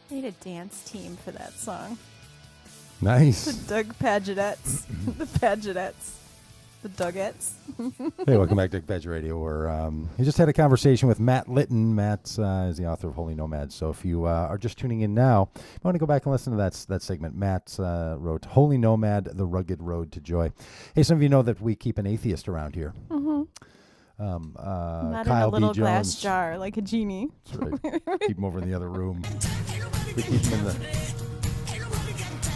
I need a dance team for that song. Nice. The Doug Pagittettes. The Pagittettes. The Dougettes. Hey, welcome back to Pagitt Radio. We just had a conversation with Matt Litton. Matt is the author of Holy Nomads. So if you are just tuning in now, I want to go back and listen to that segment. Matt wrote Holy Nomad, The Rugged Road to Joy. Hey, some of you know that we keep an atheist around here. Mm-hmm. Not Kyle in a little B. glass Jones. jar like a genie. That's right. Keep him over in the other room. We keep him in the...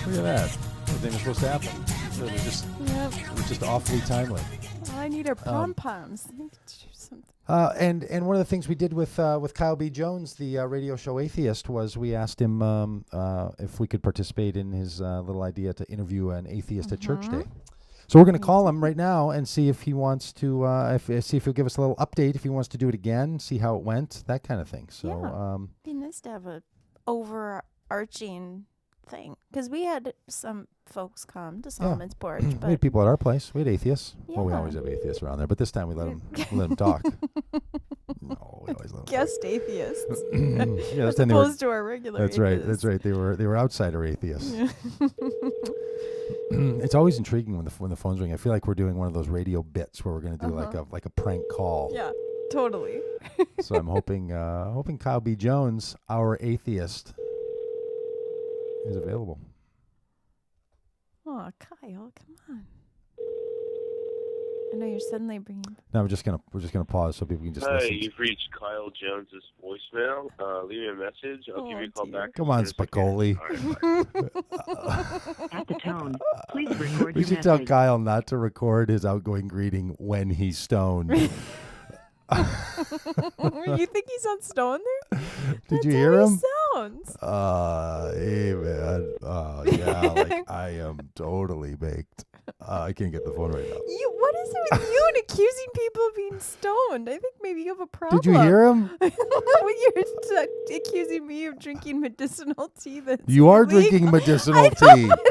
Look at that. Everything was supposed to happen. So it was just awfully timely. All I need are pom-poms. And one of the things we did with Kyle B. Jones, the radio show Atheist, was we asked him if we could participate in his little idea to interview an atheist at church day. So we're going to call him right now and see if he wants to, see if he'll give us a little update, if he wants to do it again, see how it went, that kind of thing. So, it'd be nice to have a overarching thing, because we had some folks come to Solomon's Porch. But we had people at our place. We had atheists. Yeah. Well, we always have atheists around there, but this time we let them talk. No, we always let them guest atheists, yeah, as opposed to our regular. That's atheists. right. That's right. They were outsider atheists. Yeah. It's always intriguing when the phones ring. I feel like we're doing one of those radio bits where we're going to do like a prank call. Yeah, totally. So I'm hoping Kyle B. Jones, our atheist, is available. Oh, Kyle, come on! I know you're suddenly bringing. No, we're just gonna pause so people can just listen. Hi, you've reached Kyle Jones's voicemail. Leave me a message. I'll give you a call back. Come on, Spicoli. At the tone, please record your message. We should tell Kyle not to record his outgoing greeting when he's stoned. You think he sounds stoned there? Did you hear him? Sounds. Hey man. Yeah, like I am totally baked. I can't get the phone right now. What is it with you and accusing people of being stoned? I think maybe you have a problem. Did you hear him? When you're accusing me of drinking medicinal tea that's You are illegal. drinking medicinal I tea. know, but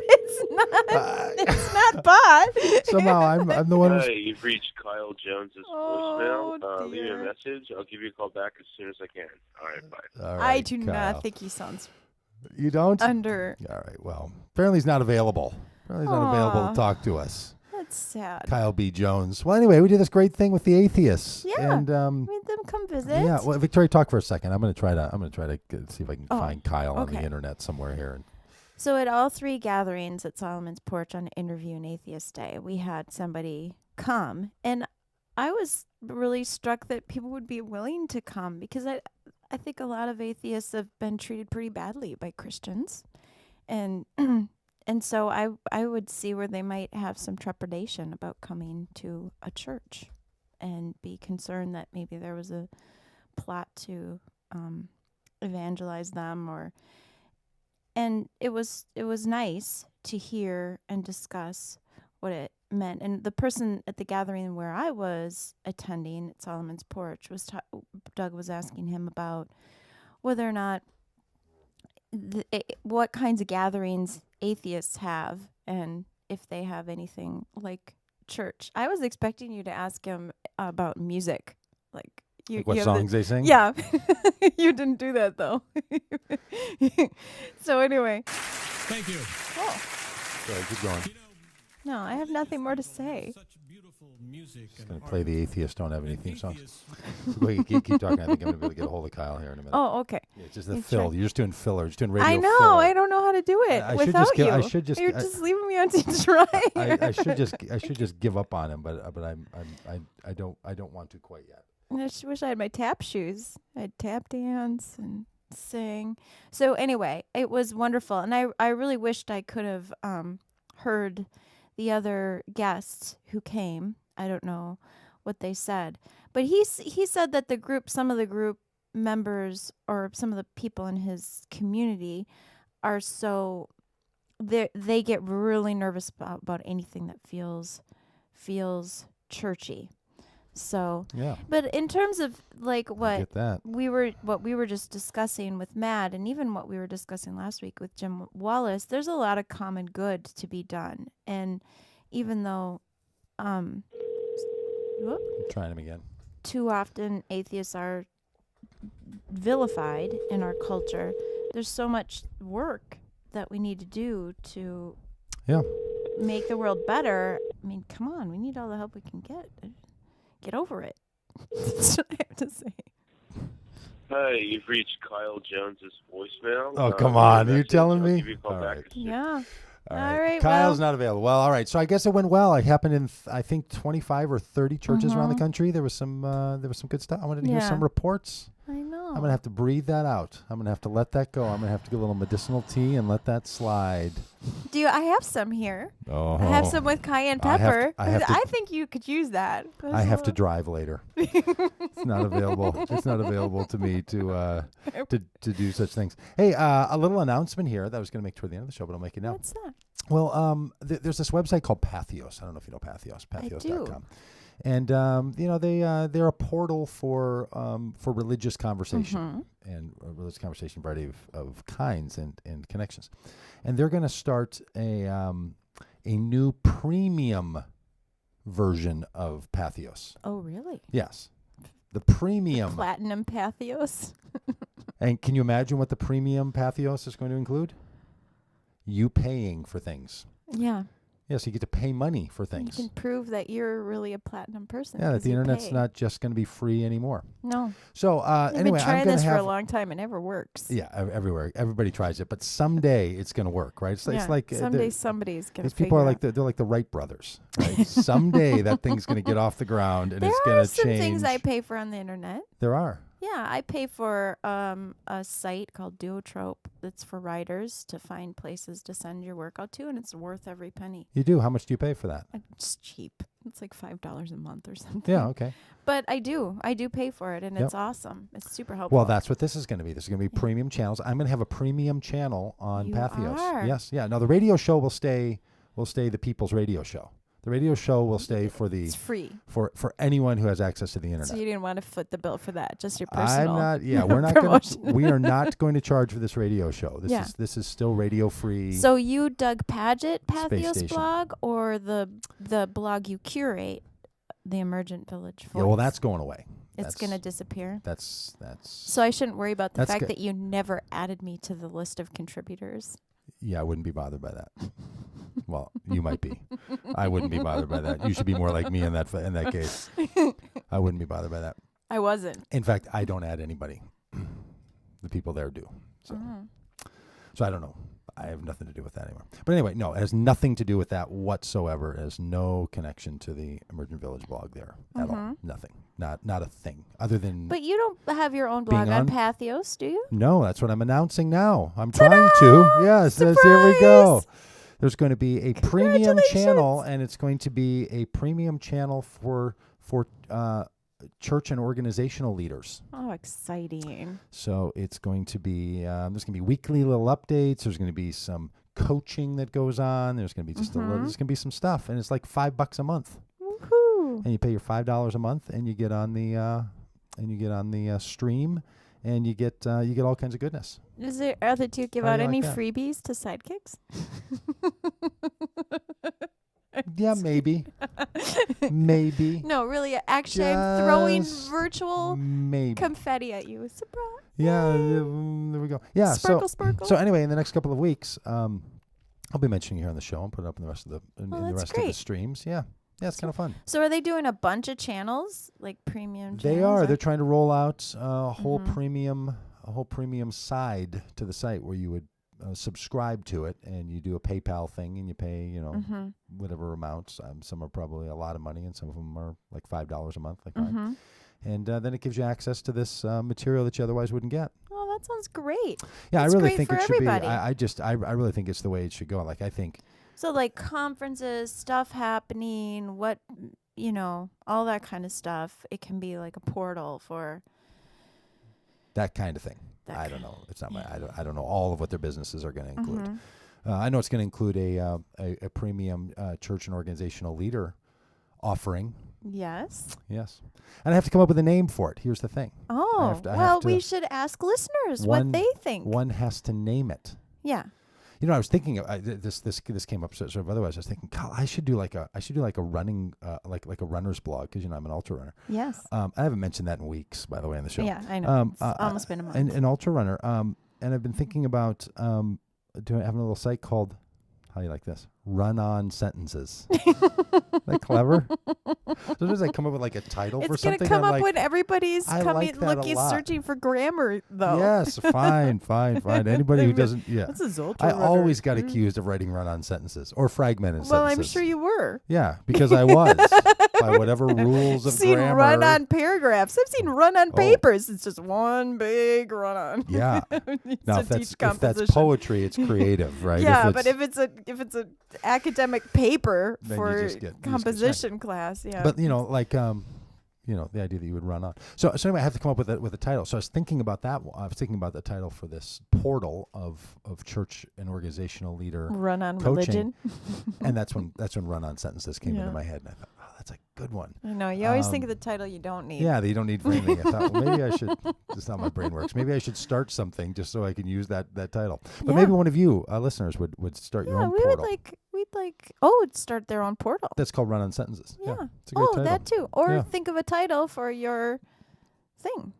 it's not pot. Somehow I'm the one who's... Hi, you've reached Kyle Jones's voicemail. Leave me a message. I'll give you a call back as soon as I can. All right, bye. All right, I do Kyle. not think he sounds You don't? under. All right, well, apparently he's not available. Apparently he's not available to talk to us. That's sad. Kyle B. Jones. Well, anyway, we did this great thing with the atheists. Yeah. And Made them come visit. yeah, well, Victoria, talk for a second. I'm gonna try to see if I can Oh, find Kyle on okay. the internet somewhere here. So at all three gatherings at Solomon's Porch on Interview and Atheist Day, we had somebody come, and I was really struck that people would be willing to come, because I think a lot of atheists have been treated pretty badly by Christians, and and so I would see where they might have some trepidation about coming to a church, and be concerned that maybe there was a plot to evangelize them, and it was nice to hear and discuss what it meant. And the person at the gathering where I was attending at Solomon's Porch Doug was asking him about whether or not what kinds of gatherings atheists have, and if they have anything like church. I was expecting you to ask him about music, like what songs they sing? Yeah. You didn't do that, though. So anyway. Thank you. Oh. Sorry, keep going. No, I have nothing more to say. Such beautiful music. Just going to play the Atheists Don't Have Any theme songs. Wait, keep talking. I think I'm going to be able to get a hold of Kyle here in a minute. Oh, okay. Yeah, it's just the He's fill. trying- You're just doing filler. You're just doing radio I know. filler. I don't know how to do it I should without just give- you. I should just- You're I- just leaving me on to try. I should just give up on him, but I don't want to quite yet. I just wish I had my tap shoes. I'd tap dance and sing. So anyway, it was wonderful, and I really wished I could have heard the other guests who came. I don't know what they said, but he said that some of the group members or some of the people in his community are so they get really nervous about anything that feels churchy. So Yeah. But in terms of like I what get that. we were just discussing with Matt, and even what we were discussing last week with Jim Wallace, there's a lot of common good to be done. And even though Trying him again. too often atheists are vilified in our culture, there's so much work that we need to do to Yeah. make the world better. I mean, come on, we need all the help we can get. Get over it. That's what I have to say. Hi, you've reached Kyle Jones's voicemail. Oh, come Leave a on. Are you message. telling I'll me? give you a call All back right. as soon. Yeah. All All right, Kyle's well. not available. Well, all right. So I guess it went well. It happened in I think 25 or 30 churches around the country. There was some good stuff. I wanted to hear some reports. I know. I'm gonna have to breathe that out. I'm gonna have to let that go. I'm gonna have to get a little medicinal tea and let that slide. I have some here. Oh, I have some with cayenne I have to- pepper. I have to- I think you could use that. I have to drive later. It's not available. It's not available to me to do such things. Hey, a little announcement here that I was going to make toward the end of the show, but I'll make it now. What's that? Well, there's this website called Pathos. I don't know if you know Pathos. Pathos.com. And they're a portal for religious conversation and religious conversation, variety of kinds and connections. And they're going to start a new premium version of Pathos. Oh, really? Yes, the premium. Platinum Pathos. And can you imagine what the premium Pathos is going to include? You paying for things. Yeah. Yes, you get to pay money for You things. can prove that you're really a platinum person. Yeah, that 'cause the you internet's pay. not just going to be free anymore. No. So I've anyway, been trying I'm going this to for a have. long time. It never works. Yeah, everywhere. Everybody tries it, but someday it's going to work, right? It's like someday somebody's gonna. these people are like figure they're like the Wright brothers, right? Someday that thing's going to get off the ground and There it's are going to some change. things I pay for on the internet. There are. Yeah, I pay for a site called Duotrope that's for writers to find places to send your work out to, and it's worth every penny. You do. How much do you pay for that? It's cheap. It's like $5 a month or something. Yeah. Okay. But I do pay for it, and Yep. it's awesome. It's super helpful. Well, that's what this is going to be. This is going to be premium channels. I'm going to have a premium channel on You Pathos. are. Yes. Yeah. Now the radio show will stay the people's radio show. The radio show will stay for It's free. for anyone who has access to the internet. So you didn't want to foot the bill for that, just your I'm personal. not. Yeah, we're not going promotion. to. We are not going to charge for this radio show. Yeah. This is still radio free. So you Doug Pagitt Pathos station. blog, or the blog you curate, the Emergent Village Voice? Yeah, well, that's going away. It's going to disappear. That's. So I shouldn't worry about the That's fact good. that you never added me to the list of contributors. Yeah, I wouldn't be bothered by that. Well, you might be. I wouldn't be bothered by that. You should be more like me in that case. I wouldn't be bothered by that. I wasn't. In fact, I don't add anybody. The people there do. So, so I don't know. I have nothing to do with that anymore. But anyway, no, it has nothing to do with that whatsoever. It has no connection to the Emergent Village blog there at all. Nothing. Not a thing. Other than But you don't have your own blog Being on on- Pathos, do you? no, that's what I'm announcing now. I'm trying to. Yes, here we go. Surprise! There's going to be a premium channel, and it's going to be a premium channel for church and organizational leaders. Oh, exciting. So it's going to be there's going to be weekly little updates. There's going to be some coaching that goes on. There's going to be just there's going to be some stuff, and it's like $5 a month. Woohoo. And you pay your $5 a month, and you get on the stream, and you get all kinds of goodness. Do you give How do out you any like that? freebies to sidekicks? Yeah, maybe. Maybe. No, really. Actually, I'm throwing Just virtual Maybe. confetti at you. Surprise. Yeah, there we go. Yeah, Sparkle, sparkle. so anyway, in the next couple of weeks, I'll be mentioning it here on the show and put it up in the rest of the in the that's rest of the great. streams. Yeah. Yeah, it's kind of fun. So are they doing a bunch of channels, like premium channels? They are. or- They're trying to roll out a whole premium side to the site where you would subscribe to it, and you do a PayPal thing, and you pay whatever amounts. Some are probably a lot of money, and some of them are like $5 a month, like mine. And then it gives you access to this material that you otherwise wouldn't get. Oh, that sounds great. Yeah, That's I really great think for it should everybody. be. I really think it's the way it should go. Like I think. So like conferences, stuff happening, all that kind of stuff. It can be like a portal for That kind of thing. That I kind- don't know. It's not my. I don't know all of what their businesses are going to include. I know it's going to include a premium church and organizational leader offering. Yes. Yes, and I have to come up with a name for it. Here's the thing. Oh, have to- I well, have to- we should ask listeners One- what they think. One has to name it. Yeah. You know, I was thinking this came up sort of otherwise. I was thinking, God, I should do like a running like a runner's blog, because I'm an ultra runner. Yes. I haven't mentioned that in weeks, by the way, on the show. Yeah, I know. It's almost been a month. An ultra runner. I've been thinking about having a little site called, how do you like this? Run-on sentences. Isn't that clever? Sometimes I come up with like a title for It's something. gonna come I'm up like, when everybody's I like that a looking, lot. searching for grammar, though. Yes, fine. Anybody who doesn't, yeah. That's a Zoltar I runner. always got accused of writing run-on sentences or fragmented Well, sentences. I'm sure you were. Yeah, because I was. By whatever rules of Seen grammar. run-on paragraphs. I've seen run-on Oh. papers. It's just one big run-on. Yeah. It's Now, to if that's teach composition. poetry, it's creative, right? Yeah, but if it's a academic paper Then you for just get composition class, yeah. But like the idea that you would run on. So anyway, I have to come up with a title. So I was thinking about that. I was thinking about the title for this portal of church and organizational leader run-on coaching. religion. And that's when run-on sentences came Yeah. into my head, and I thought, oh, that's a good one. I know. You always think of the title you don't need. Yeah, that you don't need framing. I thought, well, maybe I should. That's not how my brain works. Maybe I should start something just so I can use that title. But Yeah. maybe one of you listeners would start your Yeah, own we'd portal. start their own portal. That's called Run-on Sentences. Yeah. It's a great title. That too. Or Yeah. think of a title for your thing.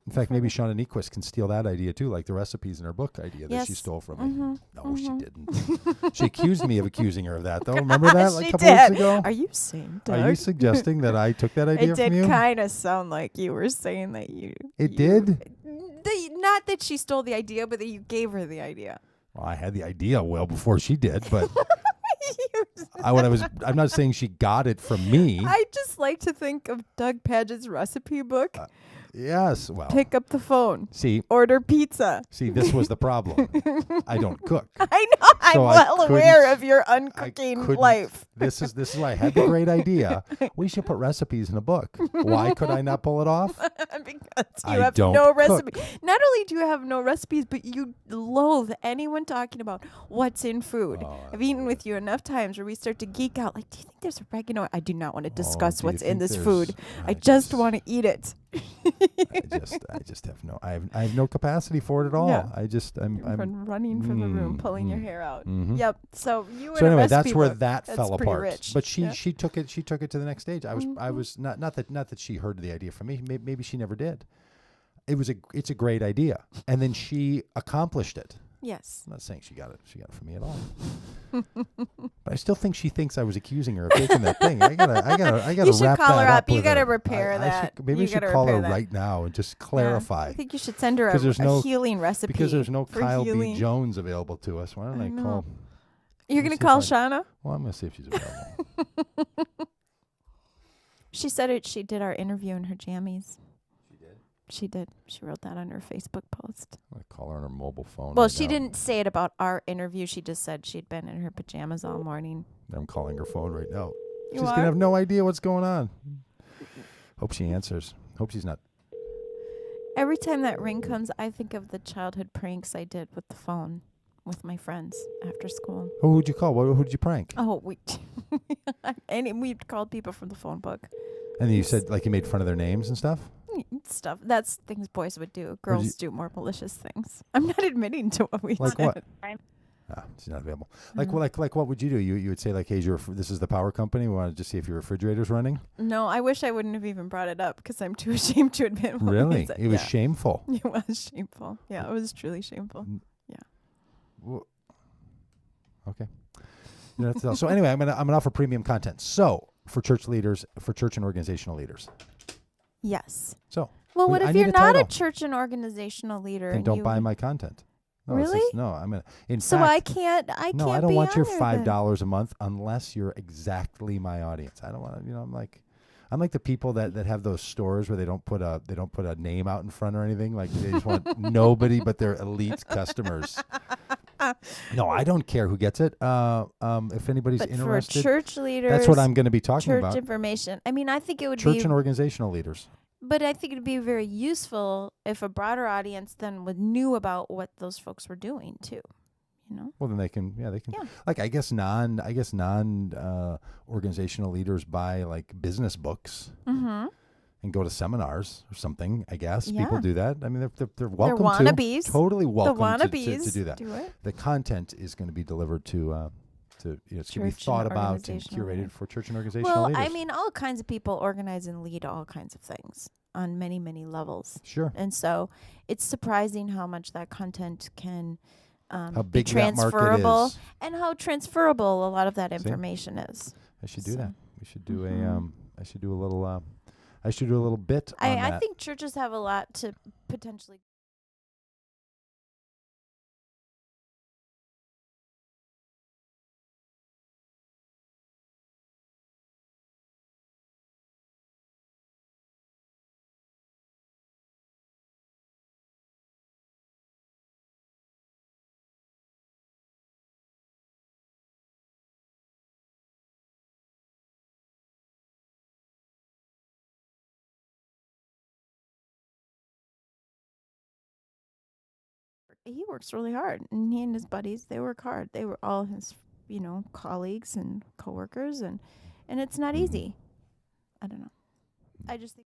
In fact, maybe Shauna Niequist can steal that idea too, like the recipes in her book idea that she Yes. stole from Mhm. me. No, she Mhm. didn't. She accused me of accusing her of that, though. Remember that like She a couple weeks did. ago? Are you saying, Doug? Are you suggesting that I took that idea It from did you? kind of sound like you were saying that you. It did? Not that she stole the idea, but that you gave her the idea. Well, I had the idea well before she did, but I'm not saying she got it from me. I just like to think of Doug Pagitt's recipe book. Yes, well. Pick up the phone. See, Order pizza. this was the problem. I don't cook. I know. I'm So I well aware couldn't- of your I uncooking couldn't- life. This is why I had the great idea. We should put recipes in a book. Why could I not pull it off? Because I you have don't no cook. recipe. Not only do you have no recipes, but you loathe anyone talking about what's in food. Oh, I've eaten with you enough times where we start to geek out. Like, do you think there's oregano? I do not want to discuss do you what's in think this there's- food. I I just just- want to eat it. I just have no. I have no capacity for it at all. Yeah. I'm From running from the room, pulling your mm, hair out. mhm. Yep. So you were So in a anyway, that's recipe where book. that That's fell pretty apart. rich. But she Yeah. took it to the next stage. I was Mhm. not that she heard the idea from me. Maybe she never did. It's a great idea, and then she accomplished it. Yes. I'm not saying she got it from me at all. But I still think she thinks I was accusing her of taking that thing. I gotta You should wrap call that her up. You with gotta her. repair that. Maybe You I should gotta call her repair that. right now and just Yeah. clarify. I think you should send her 'Cause there's a no- healing recipe. Because there's no for Kyle healing. B. Jones available to us. Why don't I I know. call? You're Let me gonna see if call Shauna? Well, I'm gonna see if she's available. She said it. She did our interview in her jammies. She did. She wrote that on her Facebook post. I'm gonna call her on her mobile phone. Well, right she now. didn't say it about our interview. She just said she'd been in her pajamas all morning. I'm calling her phone right now. You She's are? gonna have no idea what's going on. Hope she answers. Hope she's not. Every time that ring comes, I think of the childhood pranks I did with the phone with my friends after school. Who would you call? Who did you prank? Oh, and we called people from the phone book. And then you said like you made fun of their names and stuff. Stuff. That's things boys would do. Girls you- do more malicious things. I'm not admitting to what we Like did. what? She's not available. Like Mm. like what would you do? You would say like, hey, this is the power company. We want to just see if your refrigerator's running. No, I wish I wouldn't have even brought it up because I'm too ashamed to admit what we Really? said. It was Yeah. shameful. It was shameful. Yeah, it was truly shameful. Okay. You don't have to tell. So anyway, I'm gonna offer premium content. So for church leaders, for church and organizational leaders. Yes. So Well, We- what I if need you're a not a title. church and organizational leader? then and don't you buy my content. No, Really? no, I'm gonna. In So fact, I can't. I no, can't. I don't be want your on there then. $5 a month unless you're exactly my audience. I don't want to. I'm like the people that have those stores where they don't put a name out in front or anything. Like they just want nobody but their elite customers. No, I don't care who gets it. If anybody's But interested, for church leaders, that's what I'm going to be talking church about. information. I mean, I think it would Church be, and organizational leaders. but I think it'd be very useful if a broader audience then knew about what those folks were doing too. You know. Well, then they can. Yeah. Yeah. I guess non organizational leaders buy like business books. Mm-hmm. And go to seminars or something. I guess Yeah. people do that. I mean, they're They're welcome wannabes. to. Totally welcome the to wannabes do that. Do it. The content is going to be delivered to it's going to be Church and thought about and organizational curated leaders. for church and organizational Well, leaders. I mean, all kinds of people organize and lead all kinds of things. on many, many levels. Sure. And so it's surprising how much that content can How be big that market transferable is. and how transferable a lot of that See? information is. I should do So, that. We should do mhm. I should do a little. I should do a little bit on I that. think churches have a lot to potentially. He works really hard, and he and his buddies, they work hard. They were all his, colleagues and coworkers, and it's not Mhm. easy. I don't know. I just think